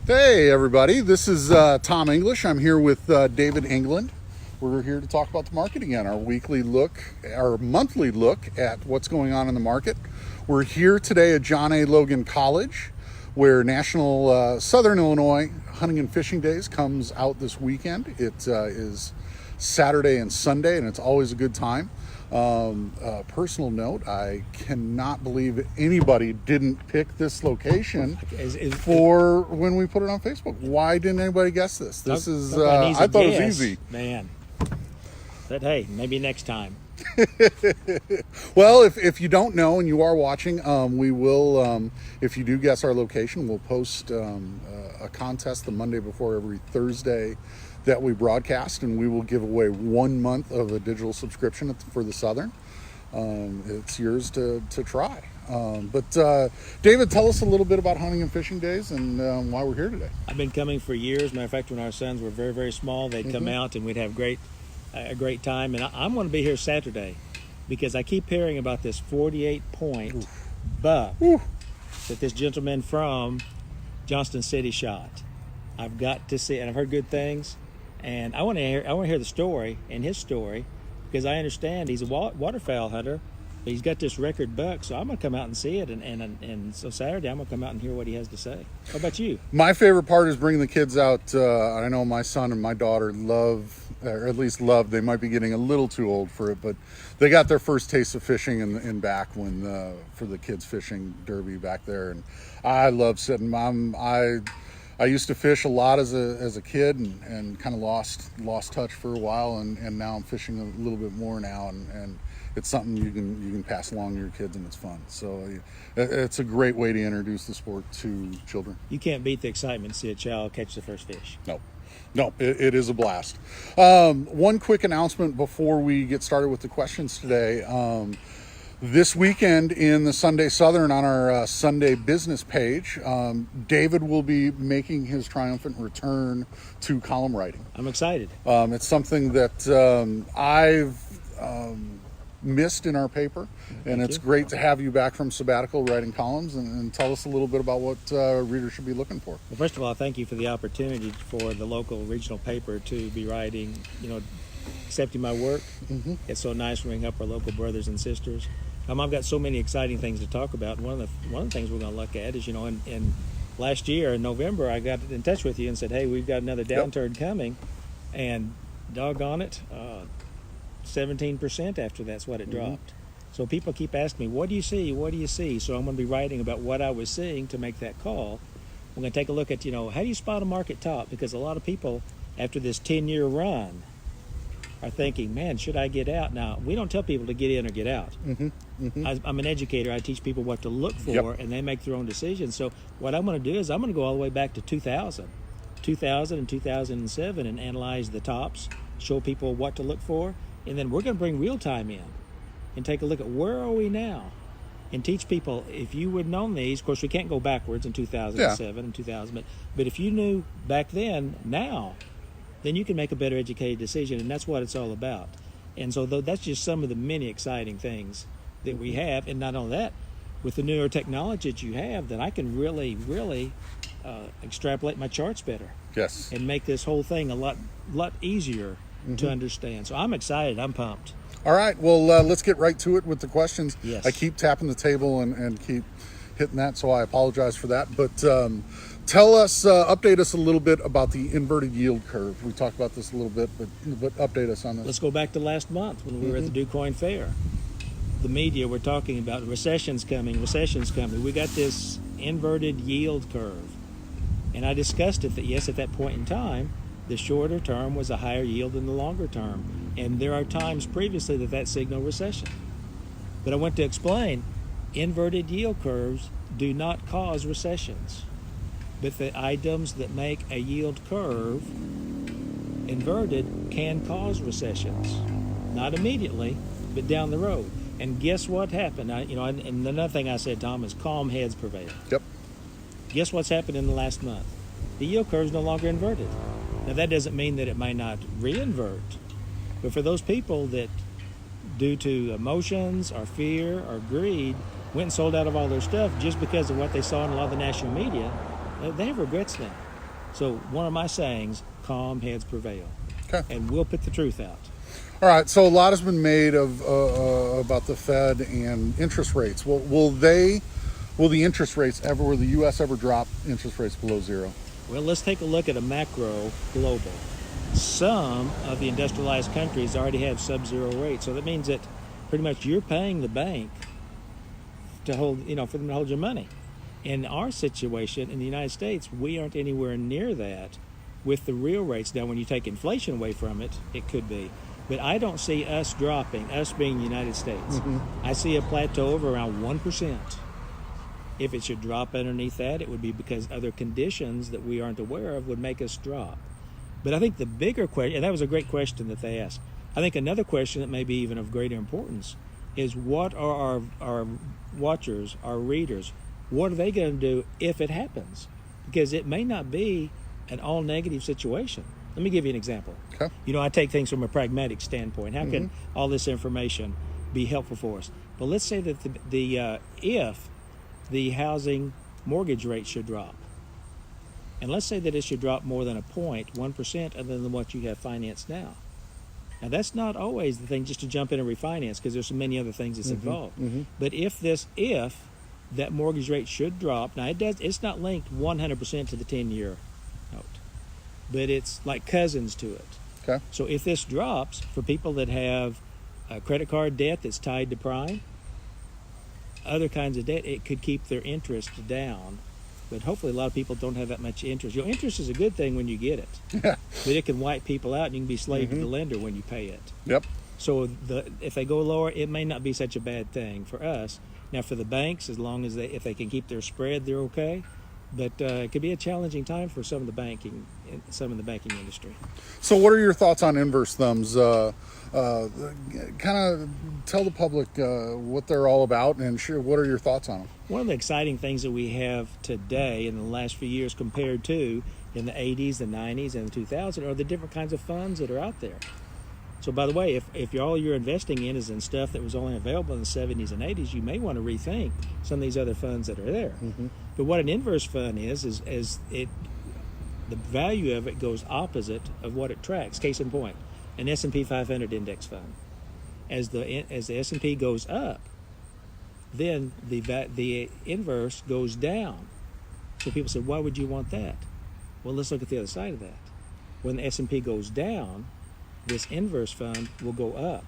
Hey everybody, this is Tom English. I'm here with David England. We're here to talk about the market again, our monthly look at what's going on in the market. We're here today at John A. Logan College, where National Southern Illinois Hunting and Fishing Days comes out this weekend. It is Saturday and Sunday, and it's always a good time. Personal note, I cannot believe anybody didn't pick this location for when we put it on Facebook. Why didn't anybody guess this? This is, I thought it was easy. Man. But hey, maybe next time. Well, if you don't know and you are watching, we will, if you do guess our location, we'll post a contest the Monday before every Thursday that we broadcast, and we will give away 1 month of a digital subscription for the Southern. It's yours to try. But David, tell us a little bit about Hunting and Fishing Days and why we're here today. I've been coming for years. Matter of fact, when our sons were very, very small, they'd come out and we'd have a great time. And I'm going to be here Saturday because I keep hearing about this 48-point buck that this gentleman from Johnston City shot. I've got to see it, and I've heard good things. And I want to hear the story and his story, because I understand he's a waterfowl hunter, but he's got this record buck. So I'm gonna come out and see it, and so Saturday I'm gonna come out and hear what he has to say. How about you? My favorite part is bringing the kids out. I know my son and my daughter love, or at least love. They might be getting a little too old for it, but they got their first taste of fishing in back when for the kids fishing derby back there, and I love sitting. I used to fish a lot as a kid and kind of lost touch for a while, and now I'm fishing a little bit more now, and it's something you can pass along to your kids, and it's fun. So it's a great way to introduce the sport to children. You can't beat the excitement to see a child catch the first fish. No, it is a blast. One quick announcement before we get started with the questions today. This weekend in the Sunday Southern on our Sunday business page, David will be making his triumphant return to column writing. I'm excited. It's something that I've missed in our paper, and it's great to have you back from sabbatical writing columns, and tell us a little bit about what readers should be looking for. Well, first of all, thank you for the opportunity for the local regional paper to be writing, accepting my work. Mm-hmm. It's so nice ringing up our local brothers and sisters. I've got so many exciting things to talk about. One of the things we're going to look at is, in last year in November, I got in touch with you and said, hey, we've got another downturn coming, and doggone it, 17% after that's what it dropped. So people keep asking me, what do you see? What do you see? So I'm going to be writing about what I was seeing to make that call. We're going to take a look at, how do you spot a market top? Because a lot of people, after this 10-year run, are thinking, man, should I get out? Now, we don't tell people to get in or get out. I'm an educator. I teach people what to look for, and they make their own decisions. So what I'm going to do is I'm going to go all the way back to 2000 and 2007 and analyze the tops, show people what to look for, and then we're going to bring real time in and take a look at where are we now and teach people, if you would have known these, of course, we can't go backwards in 2007 and 2000, but if you knew back then, now, then you can make a better educated decision, and that's what it's all about. And so that's just some of the many exciting things that we have. And not only that, with the newer technology that you have, then I can really, really extrapolate my charts better. Yes. And make this whole thing a lot easier to understand. So I'm excited. I'm pumped. All right. Well, let's get right to it with the questions. Yes. I keep tapping the table and keep hitting that, so I apologize for that. But tell us, update us a little bit about the inverted yield curve. We talked about this a little bit, but update us on this. Let's go back to last month when we were at the DuQuoin Fair. The media were talking about recession's coming. We got this inverted yield curve. And I discussed it that, yes, at that point in time, the shorter term was a higher yield than the longer term. And there are times previously that signaled recession. But I went to explain, inverted yield curves do not cause recessions. But the items that make a yield curve inverted can cause recessions. Not immediately, but down the road. And guess what happened? And another thing I said, Tom, is calm heads prevail. Yep. Guess what's happened in the last month? The yield curve is no longer inverted. Now, that doesn't mean that it may not reinvert. But for those people that, due to emotions or fear or greed, went and sold out of all their stuff just because of what they saw in a lot of the national media, they have regrets now. So one of my sayings, calm heads prevail. Okay. And we'll put the truth out. All right. So a lot has been made of about the Fed and interest rates. Will the interest rates ever? Will the U.S. ever drop interest rates below zero? Well, let's take a look at a macro global. Some of the industrialized countries already have sub-zero rates. So that means that pretty much you're paying the bank to hold, for them to hold your money. In our situation in the United States, we aren't anywhere near that with the real rates. Now, when you take inflation away from it, it could be. But I don't see us dropping, us being the United States. I see a plateau of around 1%. If it should drop underneath that, it would be because other conditions that we aren't aware of would make us drop. But I think the bigger question, and that was a great question that they asked, I think another question that may be even of greater importance is what are our watchers, our readers, what are they going to do if it happens? Because it may not be an all negative situation. Let me give you an example. Okay. I take things from a pragmatic standpoint. How can all this information be helpful for us? But let's say that if the housing mortgage rate should drop, and let's say that it should drop more than 1% other than what you have financed now. Now, that's not always the thing just to jump in and refinance, because there's so many other things that's involved. But if that mortgage rate should drop, now it's not linked 100% to the 10-year note, but it's like cousins to it. Okay. So if this drops for people that have a credit card debt that's tied to prime, other kinds of debt, it could keep their interest down. But hopefully a lot of people don't have that much interest. Interest is a good thing when you get it. Yeah. But it can wipe people out, and you can be slave to the lender when you pay it. Yep. So if they go lower, it may not be such a bad thing for us. Now for the banks, as long as if they can keep their spread, they're okay. But it could be a challenging time for some of the banking industry. So what are your thoughts on inverse thumbs? Kind of tell the public what they're all about, and what are your thoughts on them? One of the exciting things that we have today in the last few years compared to in the 80s, the 90s, and the 2000s are the different kinds of funds that are out there. So by the way, if all you're investing in is in stuff that was only available in the 70s and 80s, you may want to rethink some of these other funds that are there. But what an inverse fund is the value of it goes opposite of what it tracks. Case in point, an S&P 500 index fund. As the S&P goes up, then the inverse goes down. So people say, why would you want that? Well, let's look at the other side of that. When the S&P goes down, this inverse fund will go up.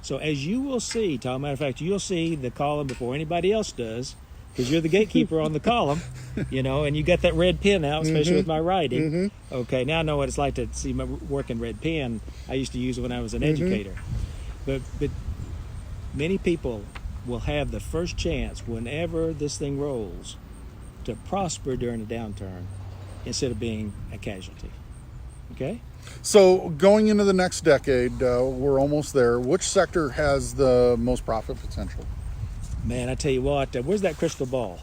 So as you will see, Tom, matter of fact, you'll see the column before anybody else does, because you're the gatekeeper on the column, and you got that red pen out, especially with my writing. Okay, now I know what it's like to see my work in red pen. I used to use it when I was an educator. But many people will have the first chance whenever this thing rolls to prosper during a downturn instead of being a casualty. Okay? So going into the next decade, we're almost there. Which sector has the most profit potential? Man, I tell you what, where's that crystal ball?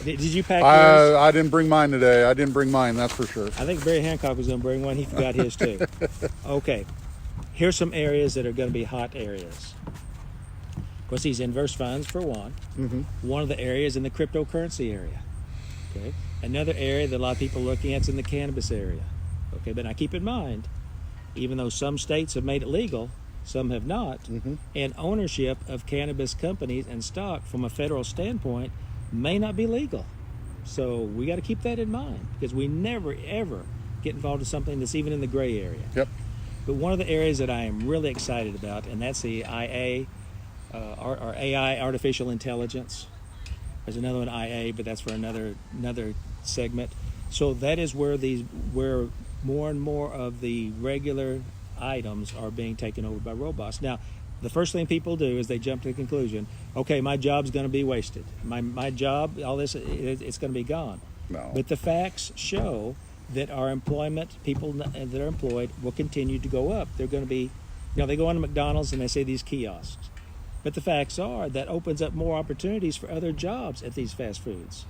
Did you pack yours? I didn't bring mine today. I didn't bring mine, that's for sure. I think Barry Hancock was going to bring one. He forgot his too. Okay, here's some areas that are going to be hot areas. Of course, these inverse funds, for one. One of the areas in the cryptocurrency area. Okay, another area that a lot of people are looking at is in the cannabis area. Okay, but now keep in mind, even though some states have made it legal, some have not, and ownership of cannabis companies and stock from a federal standpoint may not be legal. So we got to keep that in mind, because we never, ever get involved in something that's even in the gray area. Yep. But one of the areas that I am really excited about, and that's the IA, or AI, artificial intelligence. There's another one, IA, but that's for another segment. So that is where more and more of the regular items are being taken over by robots. Now, the first thing people do is they jump to the conclusion, okay, my job's going to be wasted. My job, all this, it's going to be gone. No. But the facts show that our employment, people that are employed, will continue to go up. They're going to be, they go on to McDonald's and they say these kiosks. But the facts are that opens up more opportunities for other jobs at these fast foods.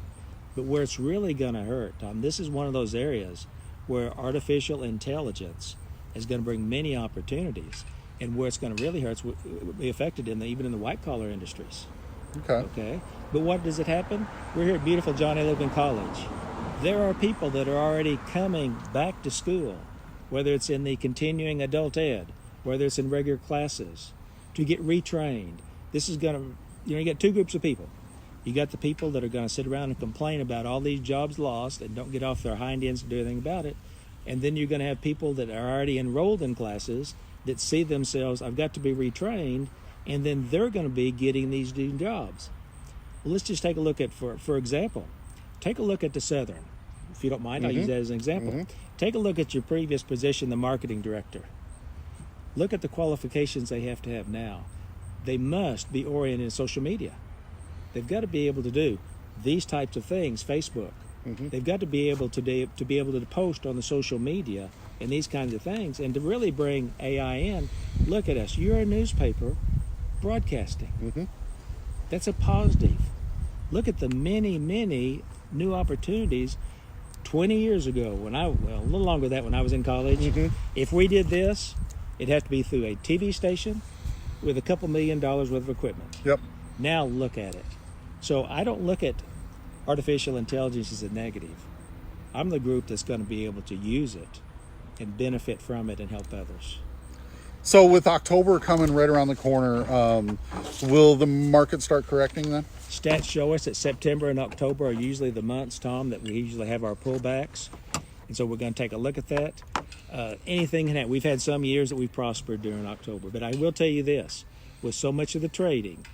But where it's really going to hurt, Tom, this is one of those areas where artificial intelligence is going to bring many opportunities, and where it's going to really hurt will be affected even in the white-collar industries. Okay. Okay. But what does it happen? We're here at beautiful John A. Logan College. There are people that are already coming back to school, whether it's in the continuing adult ed, whether it's in regular classes, to get retrained. This is going to, you get two groups of people. You got the people that are going to sit around and complain about all these jobs lost and don't get off their hind ends to do anything about it. And then you're going to have people that are already enrolled in classes that see themselves, I've got to be retrained, and then they're going to be getting these new jobs. Well, let's just take a look at, for example, take a look at the Southern. If you don't mind, I'll use that as an example. Take a look at your previous position, the marketing director. Look at the qualifications they have to have now. They must be oriented in social media. They've got to be able to do these types of things, Facebook. They've got to be able to post on the social media and these kinds of things, and to really bring AI in. Look at us. You're a newspaper broadcasting. That's a positive. Look at the many, many new opportunities. 20 years ago, a little longer than that, when I was in college, if we did this, it'd have to be through a TV station with a couple $1 million worth of equipment. Yep. Now look at it. So I don't look at artificial intelligence as a negative. I'm the group that's going to be able to use it and benefit from it and help others. So with October coming right around the corner, will the market start correcting then? Stats show us that September and October are usually the months, Tom, that we usually have our pullbacks. And so we're going to take a look at that. Anything can happen. We've had some years that we've prospered during October. But I will tell you this, with so much of the trading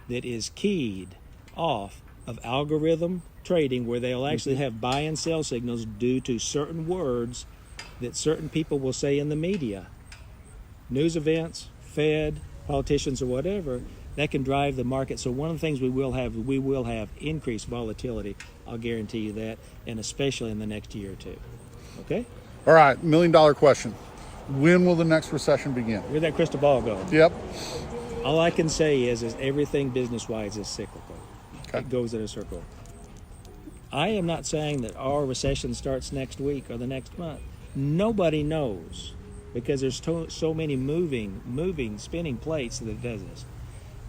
that is keyed off of algorithm trading, where they'll actually have buy and sell signals due to certain words that certain people will say in the media, news events, Fed, politicians, or whatever, that can drive the market. So one of the things we will have increased volatility. I'll guarantee you that, and especially in the next year or two. Okay? All right, $1 million question. When will the next recession begin? Where'd that crystal ball go? Yep. All I can say is everything business-wise is cyclical. Okay. It goes in a circle. I am not saying that our recession starts next week or the next month. Nobody knows, because there's so many moving, spinning plates that does this.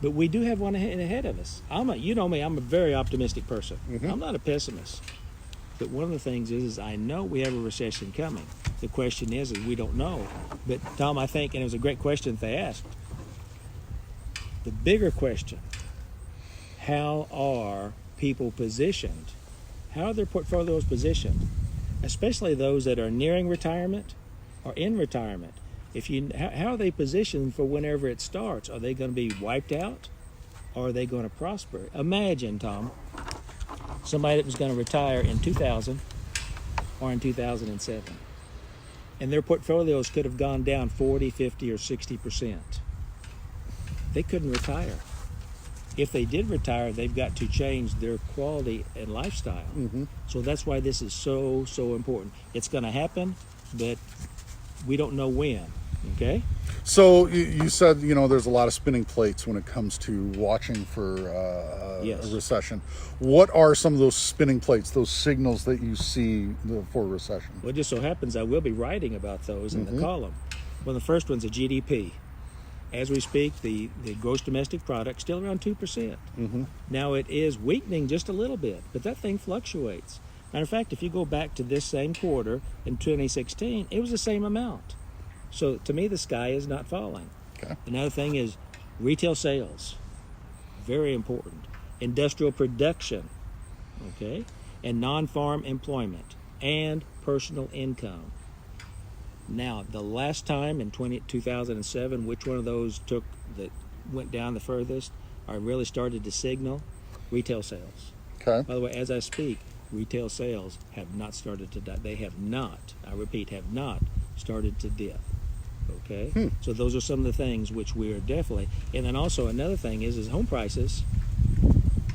But we do have one ahead of us. You know me, I'm a very optimistic person. I'm not a pessimist. But one of the things is I know we have a recession coming. The question is we don't know. But Tom, I think, and it was a great question that they asked, the bigger question, how are people positioned? How are their portfolios positioned? Especially those that are nearing retirement or in retirement. How are they positioned for whenever it starts? Are they going to be wiped out, or are they going to prosper? Imagine, Tom, somebody that was going to retire in 2000 or in 2007, and their portfolios could have gone down 40, 50, or 60%. They couldn't retire. If they did retire, they've got to change their quality and lifestyle. So that's why this is so important. It's going to happen, but we don't know when. Okay? So you said, there's a lot of spinning plates when it comes to watching for Yes. a recession. What are some of those spinning plates, those signals that you see for a recession? Well, it just so happens I will be writing about those in the column. Well, the first one's a GDP. As we speak, the gross domestic product still around 2%. Now it is weakening just a little bit, but that thing fluctuates. Matter of fact, if you go back to this same quarter in 2016, it was the same amount. So to me, the sky is not falling. Okay. Another thing is retail sales, very important. Industrial production, okay, and non-farm employment and personal income. Now, the last time in 2007, which one of those that went down the furthest or really started to signal? Retail sales. Okay. By the way, as I speak, retail sales have not started to die. They have not, I repeat, have not started to dip. Okay? So those are some of the things which we are definitely. And then also another thing is home prices.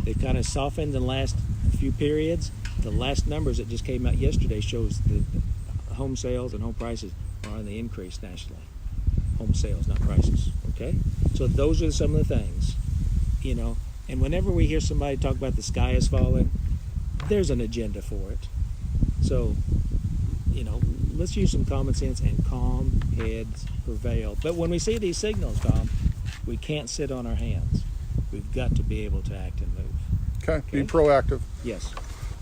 They've kind of softened in the last few periods. The last numbers that just came out yesterday shows the home sales and home prices are on the increase nationally. Home sales, not prices. Okay? So those are some of the things. And whenever we hear somebody talk about the sky is falling, there's an agenda for it. So, let's use some common sense and calm heads prevail. But when we see these signals, Tom, we can't sit on our hands. We've got to be able to act and move. Okay. Be proactive. Yes.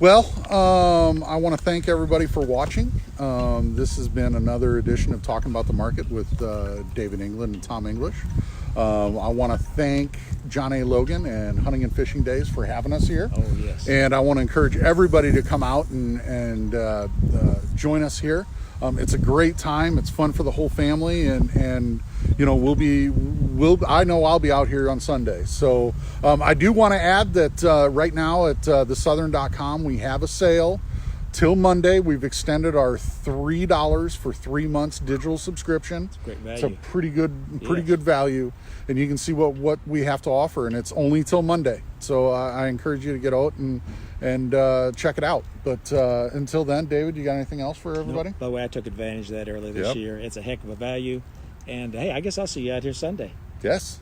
Well, I want to thank everybody for watching. This has been another edition of Talking About the Market with David England and Tom English. I want to thank John A. Logan and Hunting and Fishing Days for having us here. Oh, yes. And I want to encourage everybody to come out and join us here. It's a great time. It's fun for the whole family, and you know I know I'll be out here on Sunday. So I do want to add that right now at thesouthern.com we have a sale till Monday. We've extended our $3 for 3 months digital subscription. It's great value. It's a pretty good value, and you can see what we have to offer, and it's only till Monday. So I encourage you to get out and check it out. But until then, David, you got anything else for everybody? Nope. By the way, I took advantage of that earlier this Yep. year. It's a heck of a value. And hey, I guess I'll see you out here Sunday. Yes.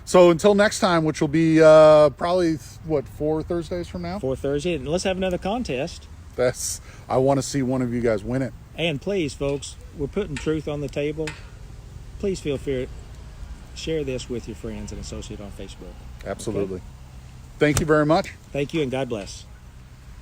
So until next time, which will be probably 4 Thursdays from now. 4 Thursday. And let's have another contest. I want to see one of you guys win it. And please, folks, we're putting truth on the table. Please feel free to share this with your friends and associate on Facebook. Absolutely. Thank you very much. Thank you, and God bless.